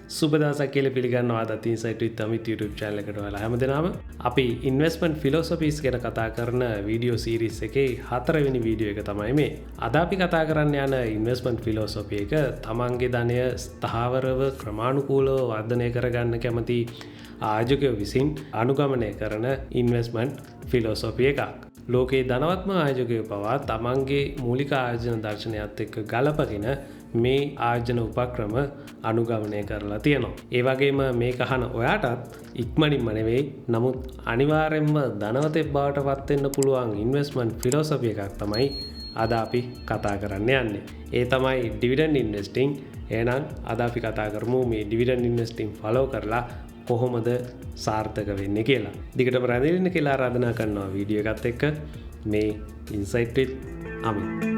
සුබ දවසක් කියලා පිළිගන්නවා අද ඉන්සයිට් විත් අමිත් YouTube channel එකට ඔයාලා හැමදෙනාම අපි investment philosophies ගැන කතා කරන වීඩියෝ series එකේ 4 වෙනි වීඩියෝ එක තමයි මේ. අද අපි කතා කරන්න යන investment philosophy එක තමන්ගේ ධනය ස්ථාවරව ක්‍රමානුකූලව වර්ධනය කරගන්න කැමති ආයෝජකයෝ විසින් අනුගමනය කරන investment philosophy එකක්. ලෝකයේ ධනවත්ම ආයෝජකයෝ පවා තමන්ගේ මූලික ආයෝජන දර්ශනයත් එක්ක ගලපගෙන මේ ආයෝජන උපක්‍රම අනුගමනය කරලා තියෙනවා. ඒ වගේම මේක අහන ඔයාටත් ඉක්මනින්ම නෙවෙයි නමුත් අනිවාර්යෙන්ම ධනවතෙක් බවට පත් වෙන්න පුළුවන් ඉන්වෙස්ට්මන්ට් ෆිලොසොෆි එකක් තමයි අද අපි කතා කරන්න යන්නේ. ඒ තමයි ඩිවිඩන්ඩ් ඉන්වෙස්ටිං. එහෙනම් අද අපි කතා කරමු මේ ඩිවිඩන්ඩ් ඉන්වෙස්ටිං ෆලෝ කරලා කොහොමද සාර්ථක වෙන්නේ කියලා. දිගටම රැඳෙන්න කියලා ආරාධනා කරනවා වීඩියෝ එකත් එක්ක මේ ඉන්සයිට් විත් අමිත්.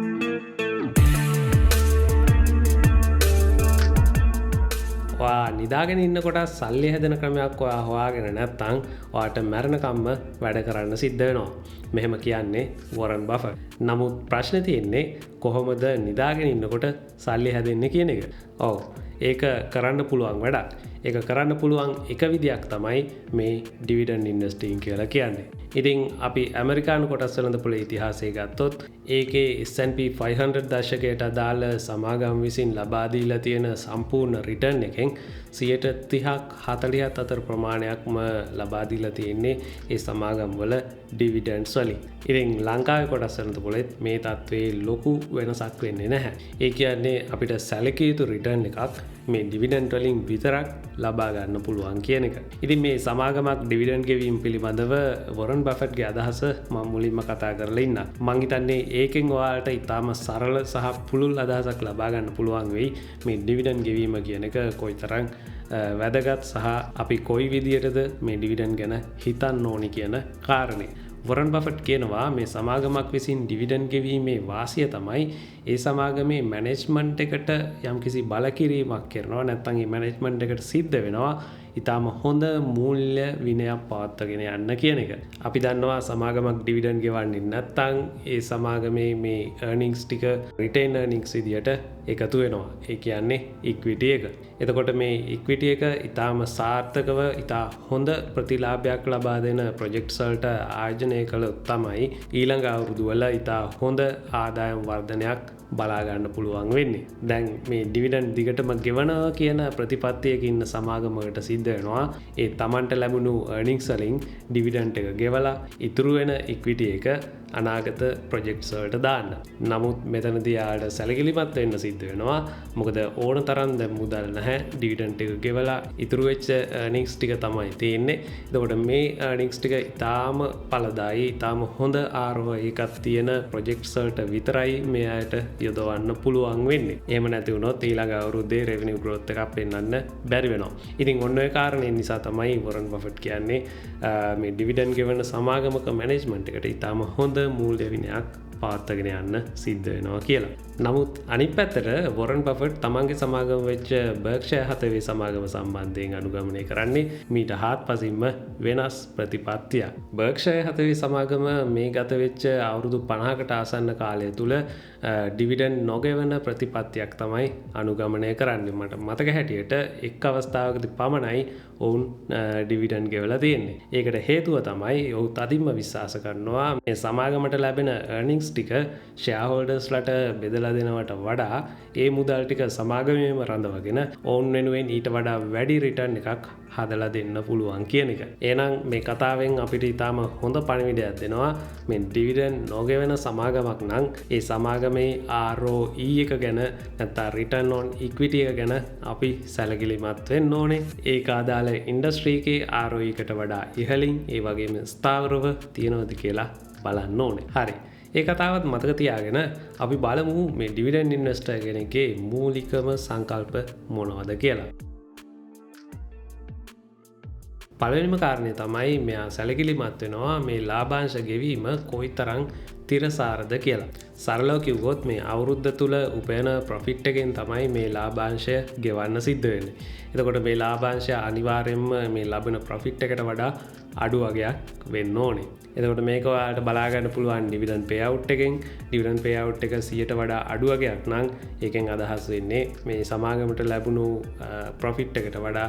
නිදාගෙන ඉන්නකොට සල්ලි හැදෙන ක්‍රමයක් ඔයා හොයාගෙන නැත්නම් ඔයාට මරණකම්ම වැඩ කරන්න සිද්ධ වෙනවා. මෙහෙම කියන්නේ වොරන් බෆට්. නමුත් ප්‍රශ්නේ තියෙන්නේ කොහොමද නිදාගෙන ඉන්නකොට සල්ලි හැදෙන්නේ කියන එක. ඔව් ඒක කරන්න පුළුවන් වැඩක්. ඒක කරන්න පුළුවන් එක විදියක් තමයි මේ ඩිවිඩන්ඩ් ඉන්වෙස්ටිං කියලා කියන්නේ. ඉතින් අපි ඇමරිකානු කොටස් වෙළඳපොලේ ඉතිහාසය ගත්තොත් ඒකේ S&P 500 දශකයට අදාළ සමාගම් විසින් ලබා දීලා තියෙන සම්පූර්ණ රිටර්න් එකෙන් 30ක් 40ක් අතර ප්‍රමාණයක්ම ලබා දීලා තියෙන්නේ ඒ සමාගම් වල ඩිවිඩන්ඩ්ස් වලින්. ඉතින් ලංකාවේ කොටස් වෙළඳපොලෙත් මේ තත්ත්වයේ ලොකු වෙනසක් වෙන්නේ නැහැ. ඒ කියන්නේ අපිට සැලකිය යුතු රිටර්න් එකක් මේ ඩිවිඩන්ඩ් වලින් විතරක් ලබා ගන්න පුළුවන් කියන එක. ඉතින් මේ සමාගමක් ඩිවිඩන්ඩ් ගෙවීම පිළිබඳව වොරන් බෆට්ගේ අදහස මම මුලින්ම කතා කරලා ඉන්නම්. මං හිතන්නේ ඒකෙන් ඔයාලට ඉතාම සරල සහ පුළුල් අදහසක් ලබා ගන්න පුළුවන් වෙයි මේ ඩිවිඩන්ඩ් ගෙවීම කියන එක කොයිතරම් වැදගත් සහ අපි කොයි විදියටද මේ ඩිවිඩන්ඩ් ගැන හිතන්න ඕනි කියන කාරණේ. වොරන් බෆට් කියනවා මේ සමාගමක් විසින් ඩිවිඩන්ඩ් ගෙවීමේ වාසිය තමයි ඒ සමාගමේ මැනේජ්මන්ට් එකට යම්කිසි බලකිරීමක් කරනවා නැත්නම් ඒ මැනේජ්මන්ට් එකට සිද්ධ වෙනවා ඉතාම හොඳ මූල්‍ය විනයක් පවත්වාගෙන යන්න කියන එක. අපි දන්නවා සමාගමක් ඩිවිඩන්ඩ් ගෙවන්නේ නැත්නම් ඒ සමාගමේ මේ earnings ටික retain earnings විදියට එකතු වෙනවා. ඒ කියන්නේ equity එක. එතකොට මේ equity එක ඉතාම සාර්ථකව ඉතා හොඳ ප්‍රතිලාභයක් ලබා දෙන projects වලට ආයෝජනය කළොත් තමයි ඊළඟ අවුරුදු වල ඉතා හොඳ ආදායම් වර්ධනයක් බලා ගන්න පුළුවන් වෙන්නේ. දැන් මේ ඩිවිඩන්ඩ් දිගටම ගෙවනවා කියන ප්‍රතිපත්තියක ඉන්න සමාගමකට සිද්ධ වෙනවා ඒ Tamanට ලැබුණු earnings වලින් ඩිවිඩන්ඩ් එක ගෙවලා ඉතුරු වෙන equity එක අනාගත ප්‍රොජෙක්ට්ස් වලට දාන්න. නමුත් මෙතනදී ආට සැලකිලිමත් වෙන්න සිද්ධ වෙනවා. මොකද ඕන තරම් දැන් මුදල් නැහැ. ඩිවිඩන්ඩ් එක ගෙවලා ඉතුරු වෙච්ච earnings ටික තමයි තියෙන්නේ. එතකොට මේ earnings ටික ඊටාම ඵලදායී, ඊටාම හොඳ ROI එකක් තියෙන ප්‍රොජෙක්ට්ස් වලට විතරයි මේ අයට යොදවන්න පුළුවන් වෙන්නේ. එහෙම නැති වුණොත් ඊළඟ අවුරුද්දේ revenue growth එකක් පෙන්වන්න බැරි වෙනවා. ඉතින් ඔන්න ඔය කාරණේ නිසා තමයි වොරන් බෆට් කියන්නේ මේ ඩිවිඩන්ඩ් ගෙවන සමාගමක මැනේජ්මන්ට් එකට ඊටාම හොඳ මූල්‍ය විනයක් පවත්වාගෙන යන්න සිද්ධ වෙනවා කියලා. නමුත් අනිත් පැත්තට වොරන් බෆට් තමන්ගේ සමාගම වෙච්ච බර්ක්ෂයර් හතවේ සමාගම සම්බන්ධයෙන් අනුගමනය කරන්නේ මීට හාත්පසින්ම වෙනස් ප්‍රතිපත්තියක්. බර්ක්ෂයර් හතවේ සමාගම මේ ගත වෙච්ච අවුරුදු 50කට ආසන්න කාලය තුල ඩිවිඩන්ඩ් නොගෙවන ප්‍රතිපත්තියක් තමයි අනුගමනය කරන්නේ. මට මතක හැටියට එක් අවස්ථාවකදී පමණයි ඔවුන් ඩිවිඩන්ඩ් ගෙවලා තියෙන්නේ. ඒකට හේතුව තමයි ඔවුන් තදින්ම විශ්වාස කරනවා මේ සමාගමට ලැබෙන earnings ටික shareholdersලට බෙදලා දෙනවට වඩා ඒ මුදල් ටික සමාගමේම රඳවගෙන ඔවුන් වෙනුවෙන් ඊට වඩා වැඩි රිටර්න් එකක් හදලා දෙන්න පුළුවන් කියන එක. එහෙනම් මේ කතාවෙන් අපිට ඊටාම හොඳ පණිවිඩයක් දෙනවා මේ ඩිවිඩන්ඩ් නොගෙවන සමාගමක් නම් ඒ සමාගමේ ROE එක ගැන නැත්නම් return on equity එක ගැන අපි සැලකිලිමත් වෙන්න ඕනේ. ඒක අදාළ ඉන්ඩස්ට්‍රි එකේ ROE එකට වඩා ඉහළින් ඒ වගේම ස්ථාවරව තියෙනවද කියලා බලන්න ඕනේ. හරි. ඒ කතාවත් මතක තියාගෙන අපි බලමු මේ ඩිවිඩන්ඩ් ඉන්වෙස්ටර් කෙනෙක්ගේ මූලිකම සංකල්ප මොනවද කියලා. පළවෙනිම කාරණය තමයි මෙයා සැලකිලිමත් වෙනවා මේ ලාභාංශ ගෙවීම කොයිතරම් තිරසාරද කියලා. සරලව කිව්වොත් මේ අවුරුද්ද තුල උපයන ප්‍රොෆිට් එකෙන් තමයි මේ ලාභාංශය ගෙවන්න සිද්ධ වෙන්නේ. එතකොට මේ ලාභාංශය අනිවාර්යයෙන්ම මේ ලබන ප්‍රොෆිට් එකට වඩා අඩු වගයක් වෙන්න ඕනේ. එතකොට මේක ඔයාලට බලා ගන්න පුළුවන් ඩිවිඩන්ඩ් පේ අවුට් එකෙන්. ඩිවිඩන්ඩ් පේ අවුට් එක 100ට වඩා අඩු වගයක් නම් ඒකෙන් අදහස් වෙන්නේ මේ සමාගමට ලැබුණු ප්‍රොෆිට් එකට වඩා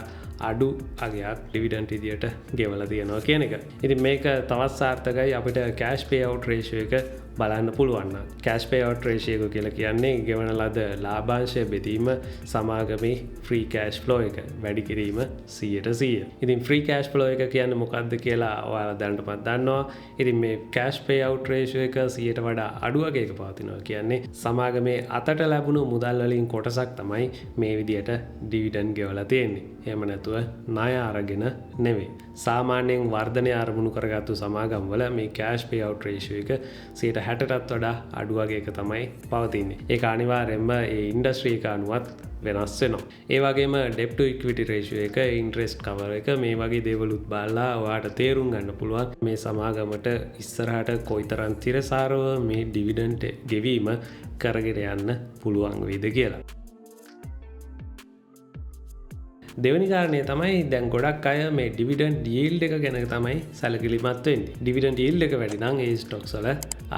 අඩු අගයක් ඩිවිඩන්ඩ් විදියට ගෙවලා තියෙනවා කියන එක. ඉතින් මේක තවත් සාර්ථකයි අපිට කෑෂ් පේ අවුට් රේෂියෝ එක බලන්න පුළුවන් නම්. කෑෂ් පේ අවුට් රේෂියෝ එක කියලා කියන්නේ ගෙවන ලද ලාභාංශය බෙදීම සමාගමේ ෆ්‍රී කෑෂ් ෆ්ලෝ එක වැඩි කිරීම 100%. ඉතින් ෆ්‍රී කෑෂ් ෆ්ලෝ එක කියන්නේ මොකක්ද කියලා ඔයාලා දැනටමත් දන්නවා. ඉතින් මේ කෑෂ් පේ අවුට් රේෂියෝ එක 100ට වඩා අඩු වගයක පවතිනවා කියන්නේ සමාගමේ අතට ලැබුණු මුදල් වලින් කොටසක් තමයි මේ විදියට ඩිවිඩන්ඩ් ගෙවලා තියෙන්නේ. එහෙම නැතුව ණය අරගෙන නෙවෙයි. සාමාන්‍යයෙන් වර්ධනය අරමුණු කරගත්තු සමාගම් වල මේ කෑෂ් පේ අවුට් රේෂියෝ එක 60%ටත් වඩා අඩු වගයක තමයි පවතින්නේ. ඒක අනිවාර්යයෙන්ම ඒ ඉන්ඩස්ට්‍රි එක අනුවත් වෙනස් වෙනවා. ඒ වගේම ඩෙප්ට් ටු ඉක්විටි රේෂියෝ එක, ඉන්ට්‍රෙස්ට් කවර් එක මේ වගේ දේවලුත් බලලා ඔයාට තේරුම් ගන්න පුළුවන් මේ සමාගමට ඉස්සරහට කොයිතරම් තිරසාරව මේ ඩිවිඩන්ඩ් ගෙවීම කරගෙන යන්න පුළුවන් වේද කියලා. දෙවැනි කාරණය තමයි දැන් ගොඩක් අය මේ ඩිවිඩන්ඩ් යීල්ඩ් එක ගැන තමයි සැලකිලිමත් වෙන්නේ. ඩිවිඩන්ඩ් යීල්ඩ් එක වැඩි නම් ඒ ස්ටොක්ස් වල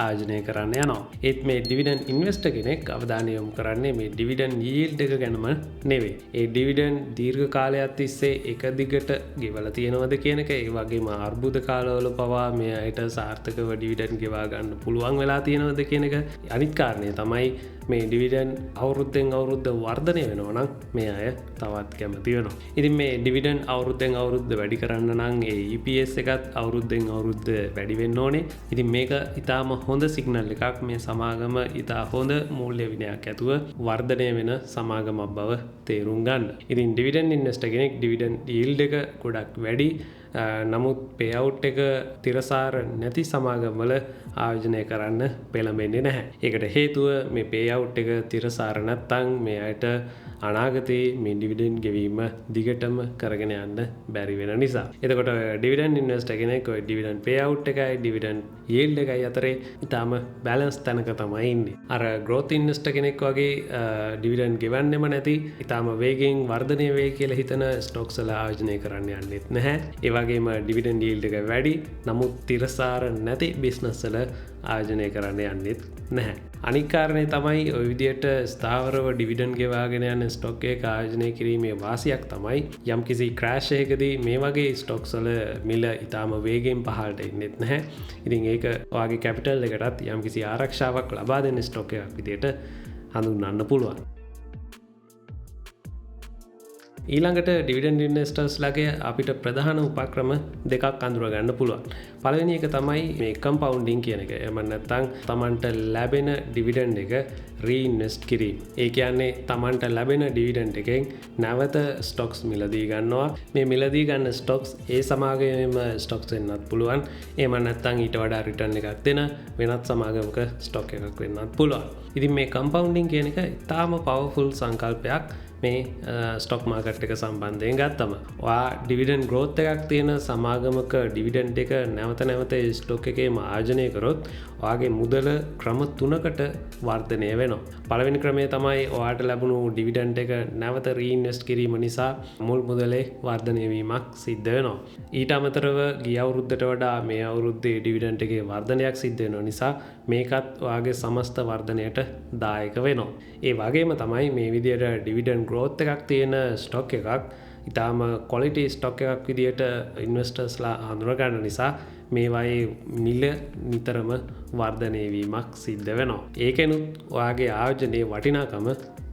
ආයෝජනය කරන්න යනවා. ඒත් මේ ඩිවිඩන්ඩ් ඉන්වෙස්ටර් කෙනෙක් අවධානය යොමු කරන්නේ මේ ඩිවිඩන්ඩ් යීල්ඩ් එක ගැනම නෙවෙයි. ඒ ඩිවිඩන්ඩ් දීර්ඝ කාලයක් තිස්සේ එක දිගට ගෙවලා තියෙනවද කියන එක, ඒ වගේම අර්බුද කාලවල පවා මේ අයට සාර්ථකව ඩිවිඩන්ඩ් ගෙවා ගන්න පුළුවන් වෙලා තියෙනවද කියන එක. අනිත් කාරණය තමයි මේ ඩිවිඩන්ඩ් අවුරුද්දෙන් අවුරුද්ද වර්ධනය වෙනවා නම් මේ අය තවත් කැමති වෙනවා. ඉතින් මේ ඩිවිඩන්ඩ් අවුරුද්දෙන් අවුරුද්ද වැඩි කරන්න නම් ඒ EPS එකත් අවුරුද්දෙන් අවුරුද්ද වැඩි වෙන්න ඕනේ. ඉතින් මේක ඊටාම හොඳ සිග්නල් එකක් මේ සමාගම ඊටා හොඳ මූල්‍ය විනයක් ඇතුව වර්ධනය වෙන සමාගමක් බව තේරුම් ගන්න. ඉතින් ඩිවිඩන්ඩ් ඉන්වෙස්ටර් කෙනෙක් ඩිවිඩන්ඩ් යීල්ඩ් එක ගොඩක් වැඩි නමුත් පේ අවුට් එක තිරසාර නැති සමාගම්වල ආයෝජනය කරන්න පෙළඹෙන්නේ නැහැ. ඒකට හේතුව මේ පේ අවුට් එක තිරසාර නැත්තම් මේ අයට අනාගතයේ මේ ඩිවිඩන්ඩ් ගෙවීම දිගටම කරගෙන යන්න බැරි වෙන නිසා. එතකොට ඩිවිඩන්ඩ් ඉන්වෙස්ටර් කෙනෙක් ඔය ඩිවිඩන්ඩ් පේ අවුට් එකයි ඩිවිඩන්ඩ් යීල්ඩ් එකයි අතරේ ඊටාම බැලන්ස් තැනක තමයි ඉන්නේ. අර growth ඉන්වෙස්ටර් කෙනෙක් වගේ ඩිවිඩන්ඩ් ගෙවන්නෙම නැති ඊටාම වේගෙන් වර්ධනය වෙයි කියලා හිතන ස්ටොක්ස් වල ආයෝජනය කරන්න යන්නෙත් නැහැ. ඒ වගේම ඩිවිඩන්ඩ් යීල්ඩ් එක වැඩි නමුත් තිරසාර නැති බිස්නස් වල ආයෝජනය කරන්න යන්නෙත් නැහැ. අනික් කාරණේ තමයි ඔය විදියට ස්ථාවරව ඩිවිඩන්ඩ් ගෙවාගෙන යන ස්ටොක් එක ආයෝජනය කිරීමේ වාසියක් තමයි යම්කිසි ක්‍රෑෂ් එකකදී මේ වගේ ස්ටොක්ස් වල මිල ඊටාම වේගෙන් පහළට එන්නෙත් නැහැ. ඉතින් ඒක ඔයාගේ කැපිටල් එකටත් යම්කිසි ආරක්ෂාවක් ලබා දෙන ස්ටොක් එකක් විදියට හඳුන්වන්න පුළුවන්. ඊළඟට ඩිවිඩන්ඩ් ඉන්වෙස්ටර්ස් ලගේ අපිට ප්‍රධාන උපක්‍රම දෙකක් අඳුර ගන්න පුළුවන්. පළවෙනි එක තමයි මේ කම්පවුන්ඩින් කියන එක. එහෙම නැත්නම් Tamanට ලැබෙන ඩිවිඩන්ඩ් එක රීඉන්වෙස්ට් කිරීම. ඒ කියන්නේ Tamanට ලැබෙන ඩිවිඩන්ඩ් එකෙන් නැවත ස්ටොක්ස් මිලදී ගන්නවා. මේ මිලදී ගන්න ස්ටොක්ස් ඒ සමාගමේම ස්ටොක්ස් වෙන්නත් පුළුවන්. එහෙම නැත්නම් ඊට වඩා රිටර්න් එකක් දෙන වෙනත් සමාගමක ස්ටොක් එකක් වෙන්නත් පුළුවන්. ඉතින් මේ කම්පවුන්ඩින් කියන එක ඉතාම පවර්ෆුල් සංකල්පයක්. මේ ස්ටොක් මාකට් එක සම්බන්ධයෙන් ගත්තම ඔයා ඩිවිඩන්ඩ් ග්‍රෝත් එකක් තියෙන සමාගමක ඩිවිඩන්ඩ් එක නැවත නැවත ස්ටොක් එකේම ආයෝජනය කරොත් ඔයාගේ මුදල ක්‍රම 3කට වර්ධනය වෙනවා. පළවෙනි ක්‍රමය තමයි ඔයාට ලැබුණු ඩිවිඩන්ඩ් එක නැවත රීඉන්වෙස්ට් කිරීම නිසා මුල් මුදලේ වර්ධනය වීමක් සිද්ධ වෙනවා. ඊට අමතරව ගිය අවුරුද්දට වඩා මේ අවුරුද්දේ ඩිවිඩන්ඩ් එකේ වර්ධනයක් සිද්ධ වෙන නිසා මේකත් ඔයාගේ සමස්ත වර්ධනයට දායක වෙනවා. ඒ වගේම තමයි මේ විදියට ඩිවිඩන්ඩ් ග්‍රෝත් එකක් තියෙන ස්ටොක් එකක් ඉතාම කොලිටි ස්ටොක් එකක් විදියට ඉන්වෙස්ටර්ස්ලා හඳුනගන්න නිසා මේවායේ මිල නිතරම වර්ධනය වීමක් සිද්ධ වෙනවා. ඒකෙනුත් ඔයාගේ ආයෝජනයේ වටිනාකම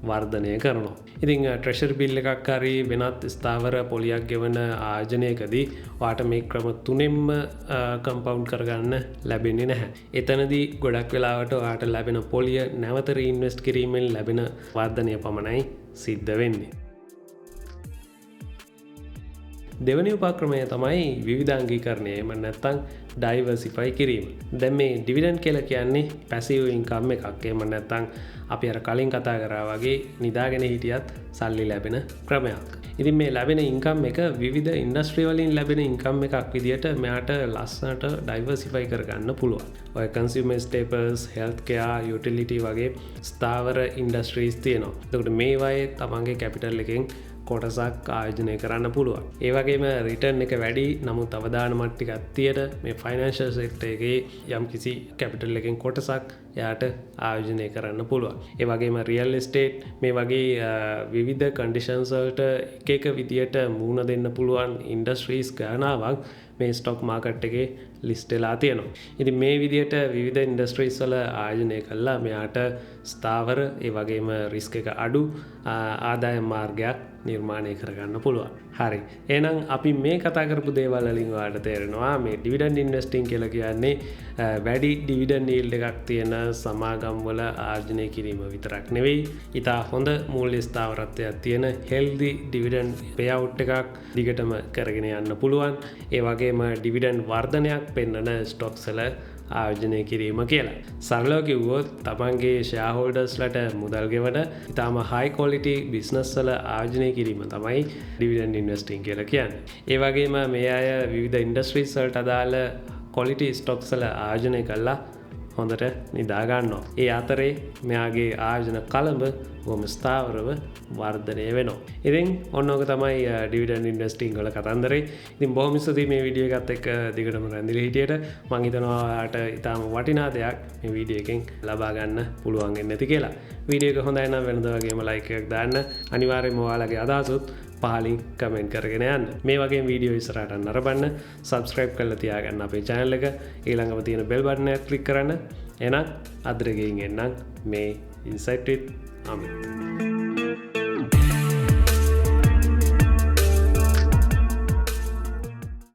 වර්ධනය කරනවා. ඉතින් ට්‍රෙෂර් බිල් එකක් හරි වෙනත් ස්ථාවර පොලියක් ගෙවන ආයෝජනයකදී ඔයාට මේ ක්‍රම තුනෙන්ම කම්පවුන්ඩ් කරගන්න ලැබෙන්නේ නැහැ. එතනදී ගොඩක් වෙලාවට ඔයාට ලැබෙන පොලිය නැවත රීඉන්වෙස්ට් කිරීමෙන් ලැබෙන වර්ධනය පමණයි සිද්ධ වෙන්නේ. දෙවැනි උපක්‍රමය තමයි විවිධාංගීකරණය. එහෙම නැත්නම් ඩයිවර්සිෆයි කිරීම. දැන් මේ ඩිවිඩන්ඩ් කියලා කියන්නේ පැසිව් ඉන්කම් එකක්. එහෙම නැත්නම් අපි අර කලින් කතා කරා වගේ නිදාගෙන හිටියත් සල්ලි ලැබෙන ක්‍රමයක්. ඉතින් මේ ලැබෙන ඉන්කම් එක විවිධ ඉන්ඩස්ට්‍රි වලින් ලැබෙන ඉන්කම් එකක් විදිහට මෙයාට ලස්සනට ඩයිවර්සිෆයි කරගන්න පුළුවන්. ඔය කන්සියුමර් ස්ටේපල්ස්, හෙල්ත් කෙයාර්, යුටිලිටි වගේ ස්ථාවර ඉන්ඩස්ට්‍රීස් තියෙනවා. එතකොට මේවායේ තමන්ගේ කැපිටල් එකෙන් කොටසක් ආයෝජනය කරන්න පුළුවන්. ඒ වගේම රිටර්න් එක වැඩි, නමුත් අවදානමක් ටිකක් තියෙන මේ ෆයිනෑන්ෂල් සෙක්ටර් එකේ යම්කිසි කැපිටල් එකෙන් කොටසක් එයාට ආයෝජනය කරන්න පුළුවන්. ඒ වගේම රියල් එස්ටේට් මේ වගේ විවිධ කන්ඩිෂන්ස් වලට එක එක විදියට මුහුණ දෙන්න පුළුවන් ඉන්ඩස්ට්‍රීස් ගණනාවක් මේ ස්ටොක් මාකට් එකේ ලිස්ට් වෙලා තියෙනවා. ඉතින් මේ විදියට විවිධ ඉන්ඩස්ට්‍රීස් වල ආයෝජනය කළා මෙයාට ස්ථාවර ඒ වගේම රිස්ක් එක අඩු ආදායම් මාර්ගයක් නිර්මාණය කරගන්න පුළුවන්. හරි. එහෙනම් අපි මේ කතා කරපු දේවල් වලින් ඔයාලට තේරෙනවා මේ ඩිවිඩන්ඩ් ඉන්වෙස්ටිං කියලා කියන්නේ වැඩි ඩිවිඩන්ඩ් යීල්ඩ් එකක් තියෙන සමාගම් වල ආර්ජනය කිරීම විතරක් නෙවෙයි. ඉතා හොඳ මූල්‍ය ස්ථාවරත්වයක් තියෙන හෙල්දි ඩිවිඩන්ඩ් පේඅවුට් එකක් දිගටම කරගෙන යන්න පුළුවන්. ඒ වගේම ඩිවිඩන්ඩ් වර්ධනයක් පෙන්වන ස්ටොක්ස් වල ආයෝජනය කිරීම කියලා. සරලව කිව්වොත් තමන්ගේ ෂෙයාර්හෝල්ඩර්ස්ලට මුදල් ගෙවන ඉතාම හයි ක්වොලිටි බිස්නස් වල ආයෝජනය කිරීම තමයි ඩිවිඩන්ඩ් ඉන්වෙස්ටිං කියලා කියන්නේ. ඒ වගේම මේ අය විවිධ ඉන්ඩස්ට්‍රීස් වලට අදාළ ක්වොලිටි ස්ටොක්ස් වල ආයෝජනය කළා හොඳට නිදා ගන්නවා. ඒ අතරේ මෙයාගේ ආයෝජන කළඹ බොහොම ස්ථාවරව වර්ධනය වෙනවා. ඉතින් ඔන්න ඔක තමයි ඩිවිඩන්ඩ් ඉන්වෙස්ටිං වල කතන්දරේ. ඉතින් බොහොම ස්තුතියි මේ වීඩියෝ එකත් එක්ක දිගටම රැඳිලා හිටියට. මම හිතනවා ඔයාලට ඊටාම වටිනා දෙයක් මේ වීඩියෝ එකෙන් ලබා ගන්න පුළුවන් වෙන්නේ නැති කියලා. වීඩියෝ එක හොඳයි නම් වෙනද වගේම ලයික් එකක් දාන්න. අනිවාර්යයෙන්ම ඔයාලගේ අදහසුත් පහලින් කමෙන්ට් කරගෙන යන්න. මේ වගේ වීඩියෝ ඉස්සරහට නරඹන්න සබස්ක්‍රයිබ් කරලා තියාගන්න අපේ channel එක. ඊළඟම තියෙන bell button එක click කරන්න. එහෙනම් අද ගෙයින් එන්නම් මේ insight with Amit.